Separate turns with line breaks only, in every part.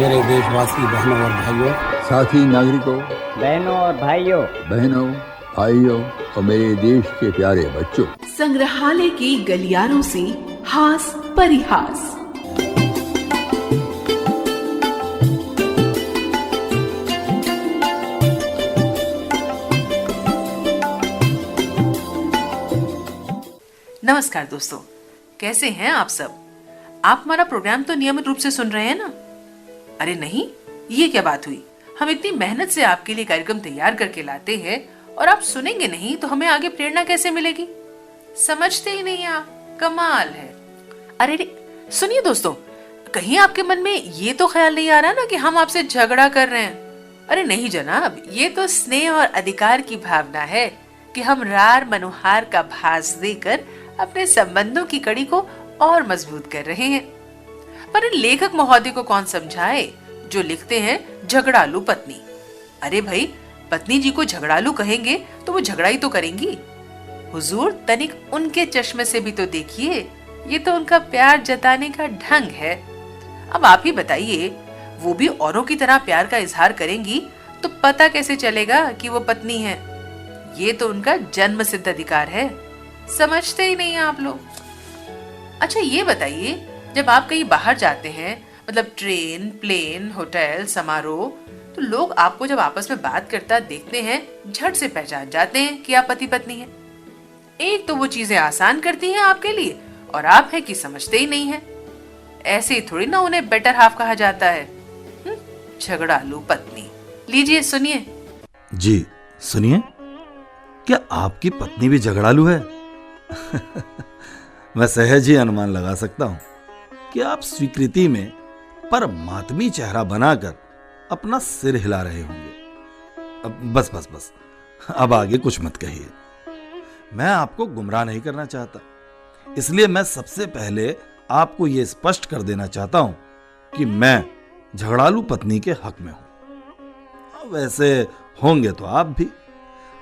मेरे देशवासी बहनों और भाइयों,
साथी नागरिकों,
बहनों भाइयों और मेरे देश के प्यारे बच्चों,
संग्रहालय की गलियारों से हास परिहास।
नमस्कार दोस्तों, कैसे हैं आप सब? आप हमारा प्रोग्राम तो नियमित रूप से सुन रहे हैं ना? अरे नहीं, ये क्या बात हुई? हम इतनी मेहनत से आपके लिए कार्यक्रम तैयार करके लाते हैं और आप सुनेंगे नहीं तो हमें आगे प्रेरणा कैसे मिलेगी? समझते ही नहीं आप, कमाल है। अरे सुनिए दोस्तों, कहीं आपके मन में ये तो ख्याल नहीं आ रहा ना कि हम आपसे झगड़ा कर रहे हैं? अरे नहीं जनाब, ये तो स्नेह और अधिकार की भावना है कि हम रार मनोहार का भास देकर अपने संबंधों की कड़ी को और मजबूत कर रहे हैं। पर इन लेखक महोदय को कौन समझाए जो लिखते हैं झगड़ालू पत्नी। अरे भाई, पत्नी जी को झगड़ालू कहेंगे तो वो झगड़ा ही तो करेंगी। हुजूर तनिक उनके चश्मे से भी तो देखिए, ये तो उनका प्यार जताने का ढंग है। अब आप ही बताइए, वो भी औरों की तरह प्यार का इजहार करेंगी तो पता कैसे चलेगा कि वो पत्नी है? ये तो उनका जन्म सिद्ध अधिकार है। समझते ही नहीं आप लोग। अच्छा ये बताइए, जब आप कहीं बाहर जाते हैं, मतलब ट्रेन, प्लेन, होटल, समारोह, तो लोग आपको जब आपस में बात करता देखते हैं, झट से पहचान जाते हैं कि आप पति पत्नी हैं। एक तो वो चीजें आसान करती हैं आपके लिए, और आप है कि समझते ही नहीं है। ऐसे ही थोड़ी ना उन्हें बेटर हाफ कहा जाता है। झगड़ालू पत्नी। लीजिए सुनिए।
जी सुनिए, क्या आपकी पत्नी भी झगड़ालू है? मैं सहज ही अनुमान लगा सकता हूं कि आप स्वीकृति में परमात्मी चेहरा बनाकर अपना सिर हिला रहे होंगे। अब बस बस बस, अब आगे कुछ मत कहिए। मैं आपको गुमराह नहीं करना चाहता, इसलिए मैं सबसे पहले आपको यह स्पष्ट कर देना चाहता हूं कि मैं झगड़ालू पत्नी के हक में हूं। वैसे होंगे तो आप भी,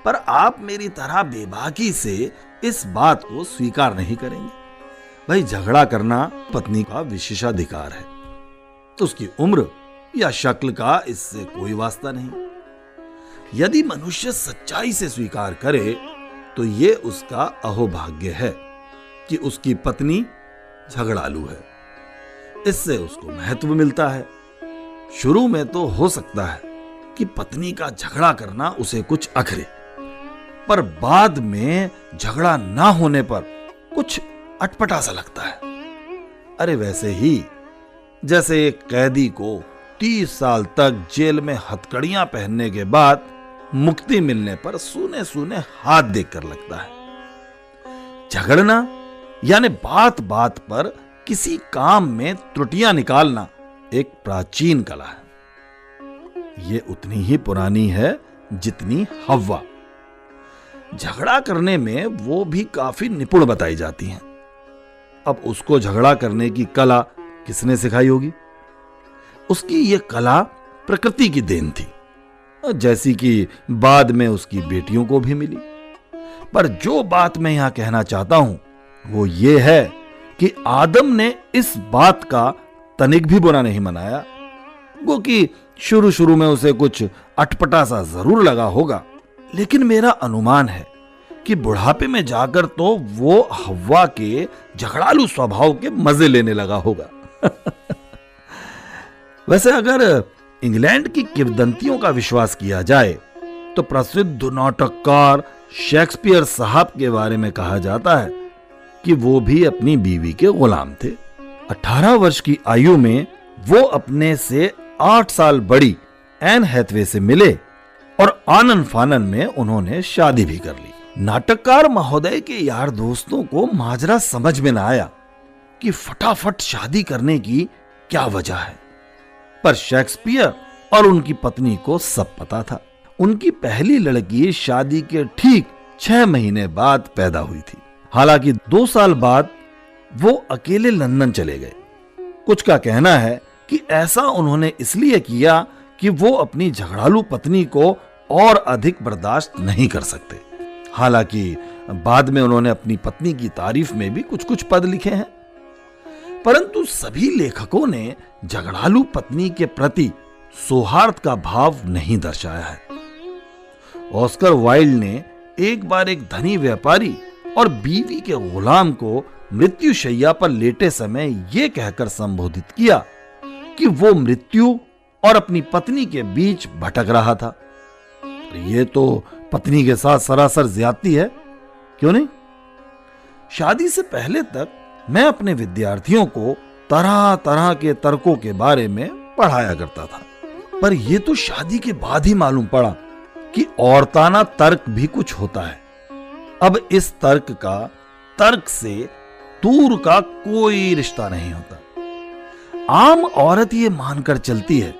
पर आप मेरी तरह बेबाकी से इस बात को स्वीकार नहीं करेंगे। भाई, झगड़ा करना पत्नी का विशेषाधिकार है, तो उसकी उम्र या शक्ल का इससे कोई वास्ता नहीं। यदि मनुष्य सच्चाई से स्वीकार करे तो ये उसका अहोभाग्य है कि उसकी पत्नी झगड़ालू है। इससे उसको महत्व मिलता है। शुरू में तो हो सकता है कि पत्नी का झगड़ा करना उसे कुछ अखरे, पर बाद में झगड़ा ना होने पर कुछ अटपटा सा लगता है। अरे वैसे ही जैसे एक कैदी को 30 साल तक जेल में हथकड़ियां पहनने के बाद मुक्ति मिलने पर सूने सूने हाथ देखकर लगता है। झगड़ना यानी बात बात पर किसी काम में त्रुटियां निकालना एक प्राचीन कला है। यह उतनी ही पुरानी है जितनी हव्वा। झगड़ा करने में वो भी काफी निपुण बताई जाती हैं। अब उसको झगड़ा करने की कला किसने सिखाई होगी? उसकी ये कला प्रकृति की देन थी, जैसी कि बाद में उसकी बेटियों को भी मिली। पर जो बात मैं यहां कहना चाहता हूं वो ये है कि आदम ने इस बात का तनिक भी बुरा नहीं मनाया। वो कि शुरू शुरू में उसे कुछ अटपटा सा जरूर लगा होगा, लेकिन मेरा अनुमान है कि बुढ़ापे में जाकर तो वो हव्वा के झगड़ालू स्वभाव के मजे लेने लगा होगा। वैसे अगर इंग्लैंड की किंवदंतियों का विश्वास किया जाए तो प्रसिद्ध नाटककार शेक्सपियर साहब के बारे में कहा जाता है कि वो भी अपनी बीवी के गुलाम थे। 18 वर्ष की आयु में वो अपने से 8 साल बड़ी एन हैथवे से मिले और आनन फानन में उन्होंने शादी भी कर ली। नाटककार महोदय के यार दोस्तों को माजरा समझ में न आया कि फटाफट शादी करने की क्या वजह है, पर शेक्सपियर और उनकी पत्नी को सब पता था। उनकी पहली लड़की शादी के ठीक 6 महीने बाद पैदा हुई थी। हालांकि 2 साल बाद वो अकेले लंदन चले गए। कुछ का कहना है कि ऐसा उन्होंने इसलिए किया कि वो अपनी झगड़ालू पत्नी को और अधिक बर्दाश्त नहीं कर सकते। हालांकि बाद में उन्होंने अपनी पत्नी की तारीफ में भी कुछ कुछ पद लिखे हैं। परंतु सभी लेखकों ने झगड़ालू पत्नी के प्रति सौहार्द का भाव नहीं दर्शाया है। ऑस्कर वाइल्ड ने एक बार एक धनी व्यापारी और बीवी के गुलाम को मृत्युशैया पर लेटे समय यह कहकर संबोधित किया कि वो मृत्यु और अपनी पत्नी के बीच भटक रहा था। ये तो पत्नी के साथ सरासर ज्यादती है, क्यों नहीं? शादी से पहले तक मैं अपने विद्यार्थियों को तरह तरह के तर्कों के बारे में पढ़ाया करता था, पर यह तो शादी के बाद ही मालूम पड़ा कि औरताना तर्क भी कुछ होता है। अब इस तर्क का तर्क से दूर का कोई रिश्ता नहीं होता। आम औरत ये मानकर चलती है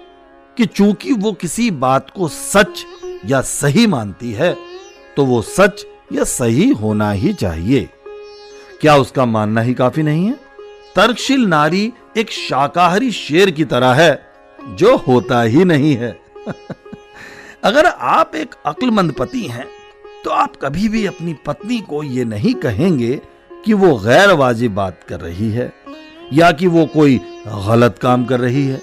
कि चूंकि वो किसी बात को सच या सही मानती है तो वो सच या सही होना ही चाहिए। क्या उसका मानना ही काफी नहीं है? तर्कशील नारी एक शाकाहारी शेर की तरह है जो होता ही नहीं है। अगर आप एक अक्लमंद पति हैं तो आप कभी भी अपनी पत्नी को यह नहीं कहेंगे कि वो गैर वाजिब बात कर रही है या कि वो कोई गलत काम कर रही है।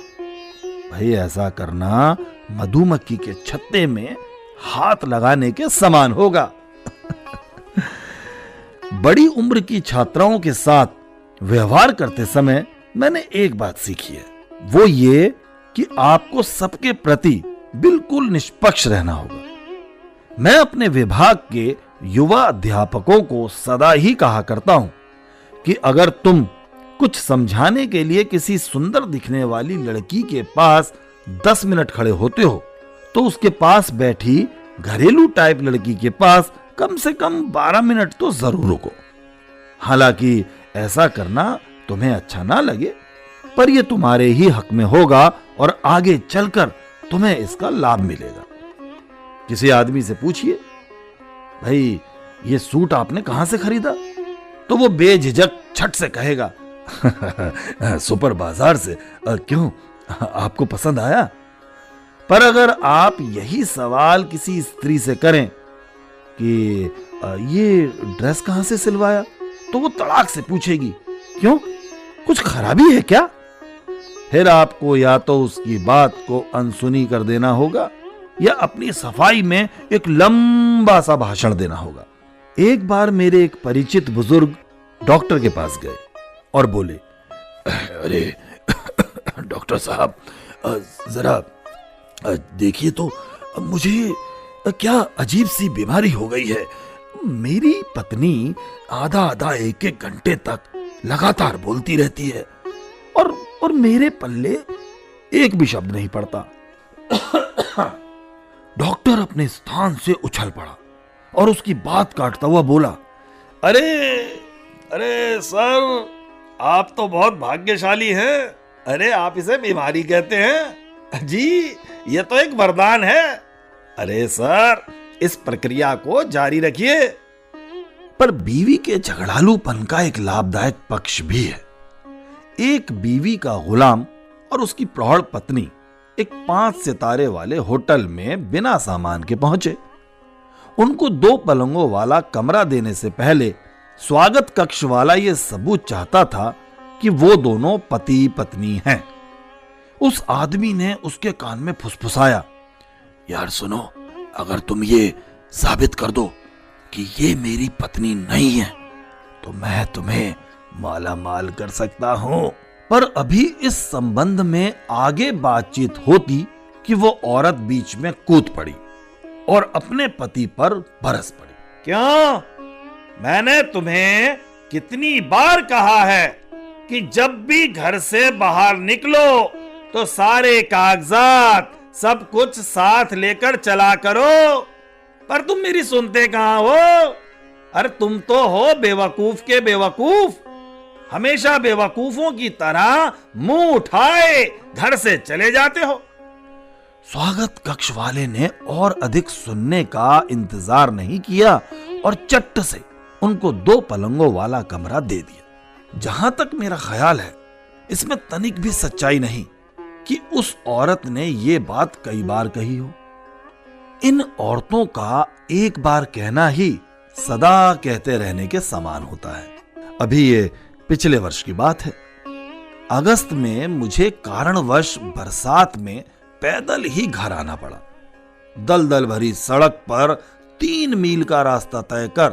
भाई, ऐसा करना मधुमक्खी के छत्ते में हाथ लगाने के समान होगा। बड़ी उम्र की छात्राओं के साथ व्यवहार करते समय मैंने एक बात सीखी है, वो ये कि आपको सबके प्रति बिल्कुल निष्पक्ष रहना होगा। मैं अपने विभाग के युवा अध्यापकों को सदा ही कहा करता हूं कि अगर तुम कुछ समझाने के लिए किसी सुंदर दिखने वाली लड़की के पास 10 मिनट खड़े होते हो तो उसके पास बैठी घरेलू टाइप लड़की के पास कम से कम 12 मिनट तो जरूर रुको। हालांकि ऐसा करना तुम्हें अच्छा ना लगे, पर यह तुम्हारे ही हक में होगा और आगे चलकर तुम्हें इसका लाभ मिलेगा। किसी आदमी से पूछिए, भाई ये सूट आपने कहां से खरीदा? तो वो बेझिझक छट से कहेगा, सुपर बाजार से। क्यों, आपको पसंद आया? पर अगर आप यही सवाल किसी स्त्री से करें कि ये ड्रेस कहां से सिलवाया, तो वो तड़ाक से पूछेगी, क्यों, कुछ खराबी है क्या? फिर आपको या तो उसकी बात को अनसुनी कर देना होगा या अपनी सफाई में एक लंबा सा भाषण देना होगा। एक बार मेरे एक परिचित बुजुर्ग डॉक्टर के पास गए और बोले, अरे डॉक्टर साहब, जरा देखिए तो मुझे क्या अजीब सी बीमारी हो गई है। मेरी पत्नी आधा आधा एक एक घंटे तक लगातार बोलती रहती है और मेरे पल्ले एक भी शब्द नहीं पड़ता। डॉक्टर अपने स्थान से उछल पड़ा और उसकी बात काटता हुआ बोला, अरे सर, आप तो बहुत भाग्यशाली हैं। अरे आप इसे बीमारी कहते हैं जी, ये तो एक वरदान है। अरे सर, इस प्रक्रिया को जारी रखिए। पर बीवी के झगड़ालूपन का एक लाभदायक पक्ष भी है। एक बीवी का गुलाम और उसकी प्रौढ़ पत्नी एक 5 सितारे वाले होटल में बिना सामान के पहुंचे। उनको 2 पलंगों वाला कमरा देने से पहले स्वागत कक्ष वाला यह सबूत चाहता था कि वो दोनों पति पत्नी हैं। उस आदमी ने उसके कान में फुसफुसाया, यार सुनो, अगर तुम ये साबित कर दो कि ये मेरी पत्नी नहीं है तो मैं तुम्हें माला माल कर सकता हूं। पर अभी इस संबंध में आगे बातचीत होती कि वो औरत बीच में कूद पड़ी और अपने पति पर बरस पड़ी। क्यों, मैंने तुम्हें कितनी बार कहा है कि जब भी घर से बाहर निकलो तो सारे कागजात सब कुछ साथ लेकर चला करो, पर तुम मेरी सुनते कहां हो? अरे तुम तो हो बेवकूफ के बेवकूफ, हमेशा बेवकूफों की तरह मुंह उठाए घर से चले जाते हो। स्वागत कक्ष वाले ने और अधिक सुनने का इंतजार नहीं किया और चट्ट से उनको 2 पलंगों वाला कमरा दे दिया। जहां तक मेरा ख्याल है, इसमें तनिक भी सच्चाई नहीं कि उस औरत ने ये बात कई बार कही हो। इन औरतों का एक बार कहना ही सदा कहते रहने के समान होता है। अभी ये पिछले वर्ष की बात है। अगस्त में मुझे कारणवश बरसात में पैदल ही घर आना पड़ा। दलदल भरी सड़क पर 3 मील का रास्ता तय कर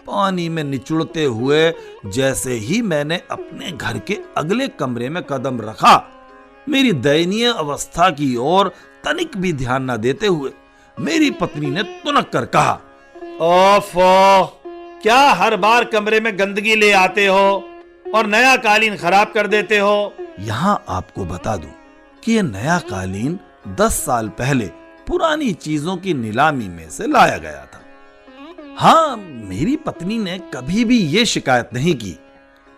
पानी में निचुड़ते हुए जैसे ही मैंने अपने घर के अगले कमरे में कदम रखा, मेरी दयनीय अवस्था की ओर तनिक भी ध्यान न देते हुए मेरी पत्नी ने तुनक कर कहा, ओफो, क्या हर बार कमरे में गंदगी ले आते हो और नया कालीन खराब कर देते हो। यहां आपको बता दूं कि यह नया कालीन 10 साल पहले पुरानी चीजों की नीलामी में से लाया गया था। हां, मेरी पत्नी ने कभी भी यह शिकायत नहीं की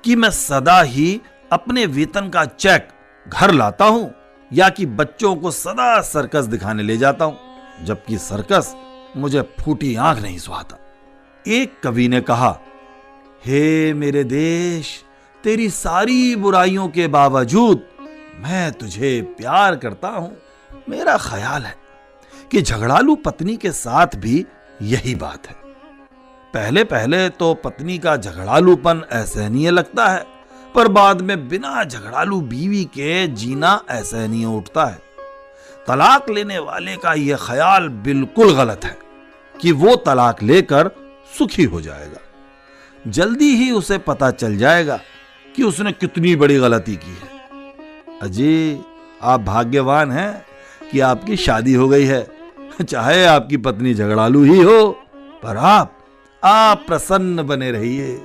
कि मैं सदा ही अपने वेतन का चेक घर लाता हूं या कि बच्चों को सदा सर्कस दिखाने ले जाता हूं, जबकि सर्कस मुझे फूटी आंख नहीं सुहाता। एक कवि ने कहा, हे मेरे देश, तेरी सारी बुराइयों के बावजूद मैं तुझे प्यार करता हूं। मेरा ख्याल है कि झगड़ालू पत्नी के साथ भी यही बात है। पहले पहले तो पत्नी का झगड़ालूपन असहनीय लगता है, पर बाद में बिना झगड़ालू बीवी के जीना असहनीय उठता है। तलाक लेने वाले का यह ख्याल बिल्कुल गलत है कि वो तलाक लेकर सुखी हो जाएगा। जल्दी ही उसे पता चल जाएगा कि उसने कितनी बड़ी गलती की है। अजी, आप भाग्यवान हैं कि आपकी शादी हो गई है। चाहे आपकी पत्नी झगड़ालू ही हो, पर आप प्रसन्न बने रहिए।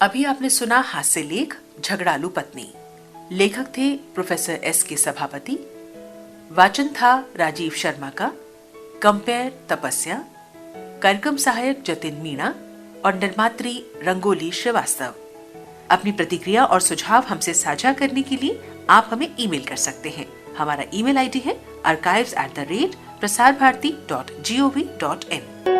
अभी आपने सुना हास्य लेख झगड़ालू पत्नी। लेखक थे प्रोफेसर S.K. सभापति। वाचन था राजीव शर्मा का। कंपेयर तपस्या। कार्यक्रम सहायक जतिन मीणा और निर्मात्री रंगोली श्रीवास्तव। अपनी प्रतिक्रिया और सुझाव हमसे साझा करने के लिए आप हमें ईमेल कर सकते हैं। हमारा ईमेल आईडी है archives@prasarbharati.gov.in।